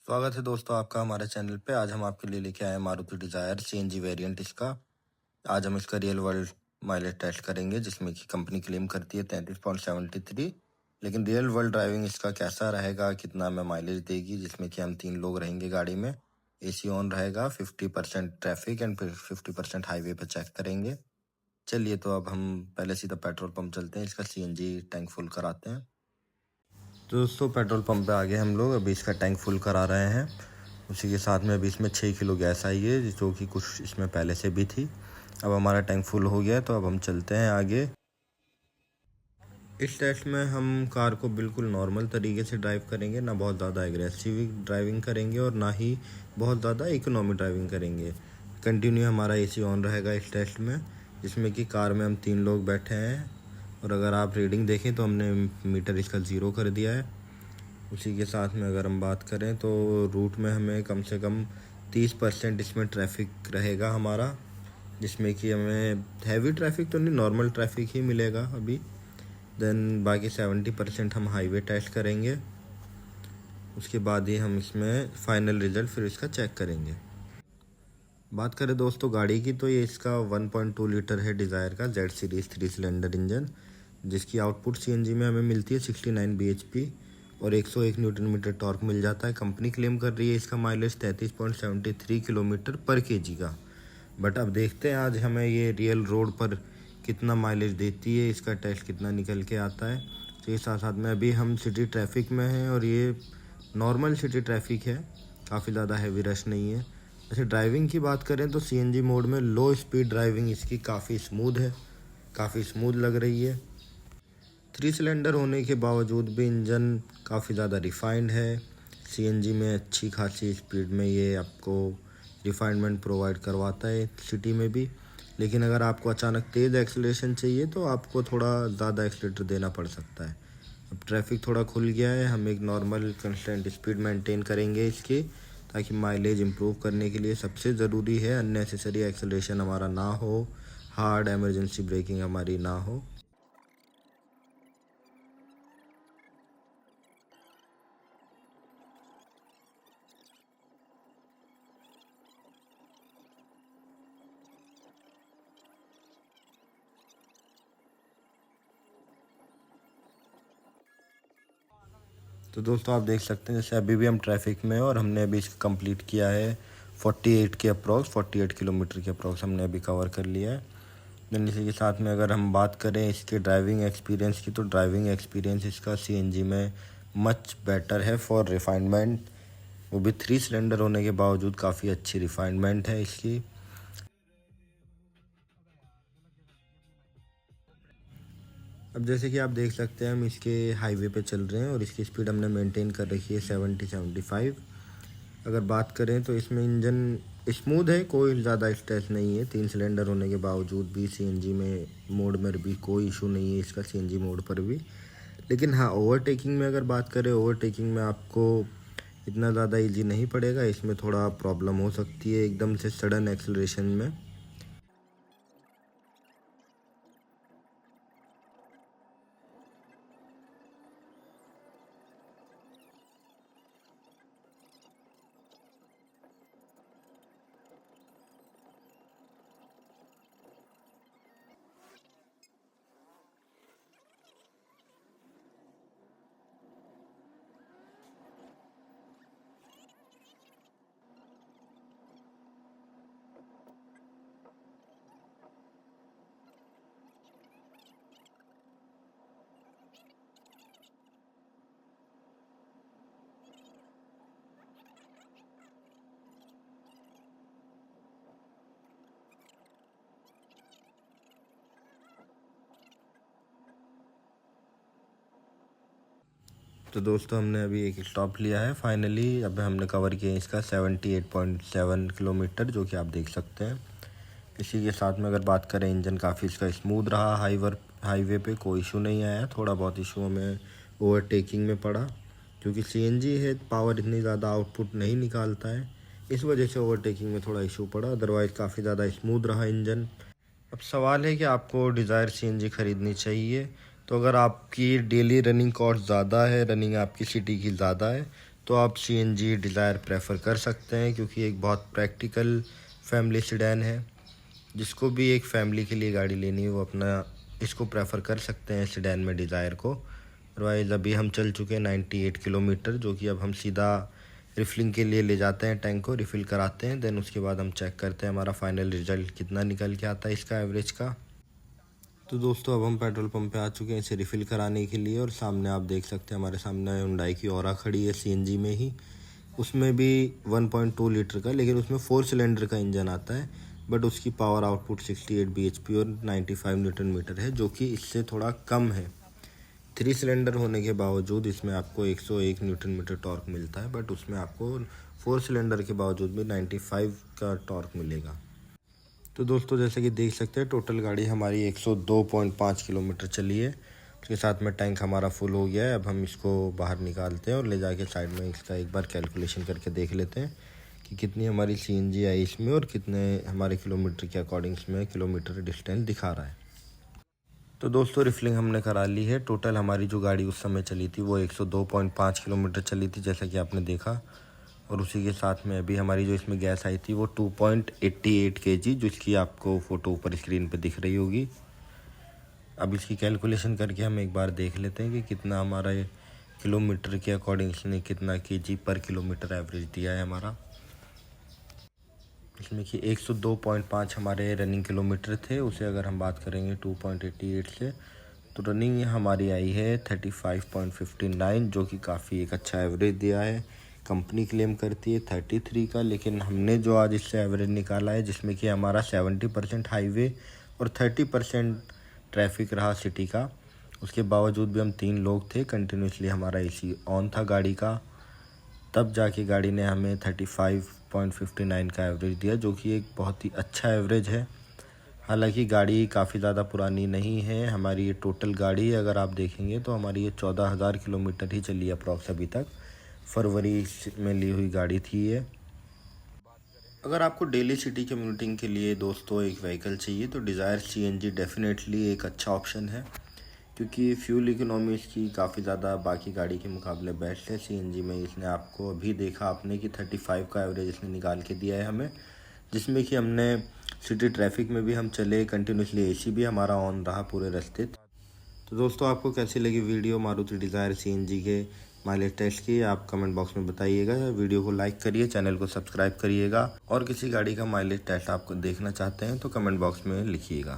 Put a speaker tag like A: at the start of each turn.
A: स्वागत है दोस्तों आपका हमारे चैनल पे। आज हम आपके लिए लेके आए हैं मारुति डिजायर सीएनजी वेरिएंट इसका। आज हम इसका रियल वर्ल्ड माइलेज टेस्ट करेंगे जिसमें कि कंपनी क्लेम करती है 33.73, लेकिन रियल वर्ल्ड ड्राइविंग इसका कैसा रहेगा, कितना हमें माइलेज देगी, जिसमें कि हम 3 लोग रहेंगे गाड़ी में। एसी ऑन रहेगा, 50% ट्रैफिक एंड 50% हाईवे पे चेक करेंगे। चलिए तो अब हम पहले सीधा पेट्रोल पंप चलते हैं, इसका सीएनजी टैंक फुल कराते हैं। तो दोस्तों पेट्रोल पंप पे आगे हम लोग अभी इसका टैंक फुल करा रहे हैं। उसी के साथ में अभी इसमें 6 किलो गैस आई है जो कि कुछ इसमें पहले से भी थी। अब हमारा टैंक फुल हो गया तो अब हम चलते हैं आगे। इस टेस्ट में हम कार को बिल्कुल नॉर्मल तरीके से ड्राइव करेंगे, ना बहुत ज़्यादा एग्रेसिव ड्राइविंग करेंगे और ना ही बहुत ज़्यादा इकोनॉमी ड्राइविंग करेंगे। कंटिन्यू हमारा एसी ऑन रहेगा इस टेस्ट में, जिसमें कि कार में हम 3 लोग बैठे हैं। और अगर आप रीडिंग देखें तो हमने मीटर इसका 0 कर दिया है। उसी के साथ में अगर हम बात करें तो रूट में हमें कम से कम 30% इसमें ट्रैफिक रहेगा हमारा, जिसमें कि हमें हैवी ट्रैफिक तो नहीं, नॉर्मल ट्रैफिक ही मिलेगा अभी। देन बाकी 70% हम हाईवे टेस्ट करेंगे। उसके बाद ही हम इसमें फाइनल रिजल्ट फिर इसका चेक करेंगे। बात करें दोस्तों गाड़ी की तो ये इसका 1.2 लीटर है डिज़ायर का जेड सीरीज 3 सिलेंडर इंजन, जिसकी आउटपुट सीएनजी में हमें मिलती है 69 bhp और 101 न्यूटन मीटर टॉर्क मिल जाता है। कंपनी क्लेम कर रही है इसका माइलेज 33.73 किलोमीटर पर केजी का। बट अब देखते हैं आज हमें ये रियल रोड पर कितना माइलेज देती है, इसका टेस्ट कितना निकल के आता है। तो ये साथ साथ में अभी हम सिटी ट्रैफिक में हैं और ये नॉर्मल सिटी ट्रैफिक है, काफ़ी ज़्यादा हैवी रश नहीं है। अच्छा ड्राइविंग की बात करें तो सीएनजी मोड में लो स्पीड ड्राइविंग इसकी काफ़ी स्मूथ है, काफ़ी स्मूथ लग रही है। 3 सिलेंडर होने के बावजूद भी इंजन काफ़ी ज़्यादा रिफाइंड है। सीएनजी में अच्छी खासी स्पीड में ये आपको रिफाइनमेंट प्रोवाइड करवाता है सिटी में भी। लेकिन अगर आपको अचानक तेज़ एक्सेलरेशन चाहिए तो आपको थोड़ा ज़्यादा एक्सीलरेटर देना पड़ सकता है। अब ट्रैफिक थोड़ा खुल गया है, हम एक नॉर्मल कंस्टेंट स्पीड मेंटेन करेंगे इसकी, ताकि माइलेज इम्प्रूव करने के लिए सबसे ज़रूरी है अननेसेसरी एक्सेलरेशन हमारा ना हो, हार्ड एमरजेंसी ब्रेकिंग हमारी ना हो। तो दोस्तों आप देख सकते हैं जैसे अभी भी हम ट्रैफिक में हैं और हमने अभी इसका कंप्लीट किया है 48 किलोमीटर के अप्रॉक्स हमने अभी कवर कर लिया है। देन इसी के साथ में अगर हम बात करें इसके ड्राइविंग एक्सपीरियंस की तो ड्राइविंग एक्सपीरियंस इसका सीएनजी में मच बेटर है फॉर रिफाइनमेंट। वो भी 3 सिलेंडर होने के बावजूद काफ़ी अच्छी रिफाइनमेंट है इसकी। अब जैसे कि आप देख सकते हैं हम इसके हाईवे पे चल रहे हैं और इसकी स्पीड हमने मेंटेन कर रखी है 70-75। अगर बात करें तो इसमें इंजन स्मूथ है, कोई ज़्यादा स्ट्रेस नहीं है। 3 सिलेंडर होने के बावजूद भी सीएनजी में मोड में भी कोई इशू नहीं है इसका, सीएनजी मोड पर भी। लेकिन हाँ ओवरटेकिंग में अगर बात करें, ओवरटेकिंग में आपको इतना ज़्यादा इजी नहीं पड़ेगा, इसमें थोड़ा प्रॉब्लम हो सकती है एकदम से सडन एक्सेलरेशन में। तो दोस्तों हमने अभी एक स्टॉप लिया है फाइनली। अब हमने कवर किया इसका 78.7 किलोमीटर, जो कि आप देख सकते हैं। इसी के साथ में अगर बात करें इंजन काफ़ी इसका स्मूथ रहा, हाईवे पे कोई इशू नहीं आया। थोड़ा बहुत इशू हमें ओवरटेकिंग में पड़ा, क्योंकि सीएनजी है पावर इतनी ज़्यादा आउटपुट नहीं निकालता है, इस वजह से ओवरटेकिंग में थोड़ा इशू पड़ा। अदरवाइज़ काफ़ी ज़्यादा स्मूथ रहा इंजन। अब सवाल है कि आपको डिज़ायर सीएनजी ख़रीदनी चाहिए। तो अगर आपकी डेली रनिंग कॉस्ट ज़्यादा है, रनिंग आपकी सिटी की ज़्यादा है, तो आप CNG डिज़ायर प्रेफर कर सकते हैं, क्योंकि एक बहुत प्रैक्टिकल फैमिली सेडान है। जिसको भी एक फैमिली के लिए गाड़ी लेनी है वो अपना इसको प्रेफर कर सकते हैं सेडान में, डिज़ायर को। अदरवाइज़ अभी हम चल चुके हैं 98 किलोमीटर, जो कि अब हम सीधा रिफिलिंग के लिए ले जाते हैं, टैंक को रिफ़िल कराते हैं। देन उसके बाद हम चेक करते हैं हमारा फाइनल रिज़ल्ट कितना निकल के आता है इसका एवरेज का। तो दोस्तों अब हम पेट्रोल पंप पे आ चुके हैं इसे रिफ़िल कराने के लिए, और सामने आप देख सकते हैं हमारे सामने हुंडई की ओरा खड़ी है CNG में ही। उसमें भी 1.2 लीटर का, लेकिन उसमें 4 सिलेंडर का इंजन आता है, बट उसकी पावर आउटपुट 68 bhp और 95 न्यूटन मीटर है, जो कि इससे थोड़ा कम है। 3 सिलेंडर होने के बावजूद इसमें आपको 101 न्यूटन मीटर टॉर्क मिलता है, बट उसमें आपको 4 सिलेंडर के बावजूद भी 95 का टॉर्क मिलेगा। तो दोस्तों जैसे कि देख सकते हैं टोटल गाड़ी हमारी 102.5 किलोमीटर चली है। उसके साथ में टैंक हमारा फुल हो गया है। अब हम इसको बाहर निकालते हैं और ले जाके साइड में इसका एक बार कैलकुलेशन करके देख लेते हैं कि कितनी हमारी CNG आई इसमें और कितने हमारे किलोमीटर के अकॉर्डिंग इसमें किलोमीटर डिस्टेंस दिखा रहा है। तो दोस्तों रिफिलिंग हमने करा ली है। टोटल हमारी जो गाड़ी उस समय चली थी वो 102.5 किलोमीटर चली थी, जैसा कि आपने देखा। और उसी के साथ में अभी हमारी जो इसमें गैस आई थी वो 2.88 kg, जिसकी आपको फ़ोटो ऊपर स्क्रीन पे दिख रही होगी। अब इसकी कैलकुलेशन करके हम एक बार देख लेते हैं कि कितना हमारा किलोमीटर के अकॉर्डिंग इसने कितना kg पर किलोमीटर एवरेज दिया है हमारा। इसमें कि 102.5 हमारे रनिंग किलोमीटर थे, उसे अगर हम बात करेंगे 2.88 से, तो रनिंग हमारी आई है 35.59, जो कि काफ़ी एक अच्छा एवरेज दिया है। कंपनी क्लेम करती है 33 का, लेकिन हमने जो आज इससे एवरेज निकाला है, जिसमें कि हमारा 70% हाईवे और 30% ट्रैफिक रहा सिटी का, उसके बावजूद भी हम 3 लोग थे, कंटिन्यूसली हमारा AC ऑन था गाड़ी का, तब जाके गाड़ी ने हमें 35.59 का एवरेज दिया, जो कि एक बहुत ही अच्छा एवरेज है। हालांकि गाड़ी काफ़ी ज़्यादा पुरानी नहीं है। हमारी ये टोटल गाड़ी अगर आप देखेंगे तो हमारी ये 14,000 किलोमीटर ही चली है अप्रॉक्स अभी तक। फरवरी में ली हुई गाड़ी थी ये। अगर आपको डेली सिटी कम्यूटिंग के लिए दोस्तों एक व्हीकल चाहिए तो डिज़ायर CNG डेफिनेटली एक अच्छा ऑप्शन है, क्योंकि फ्यूल इकोनॉमी इसकी काफ़ी ज़्यादा बाकी गाड़ी के मुकाबले बेस्ट है। CNG में इसने आपको अभी देखा आपने कि 35 का एवरेज इसने निकाल के दिया है हमें, जिसमें कि हमने सिटी ट्रैफिक में भी हम चले, कंटिन्यूसली AC भी हमारा ऑन रहा पूरे रास्ते। तो दोस्तों आपको कैसी लगी वीडियो मारुति डिज़ायर CNG के माइलेज टेस्ट की, आप कमेंट बॉक्स में बताइएगा। वीडियो को लाइक करिए, चैनल को सब्सक्राइब करिएगा, और किसी गाड़ी का माइलेज टेस्ट आपको देखना चाहते हैं तो कमेंट बॉक्स में लिखिएगा।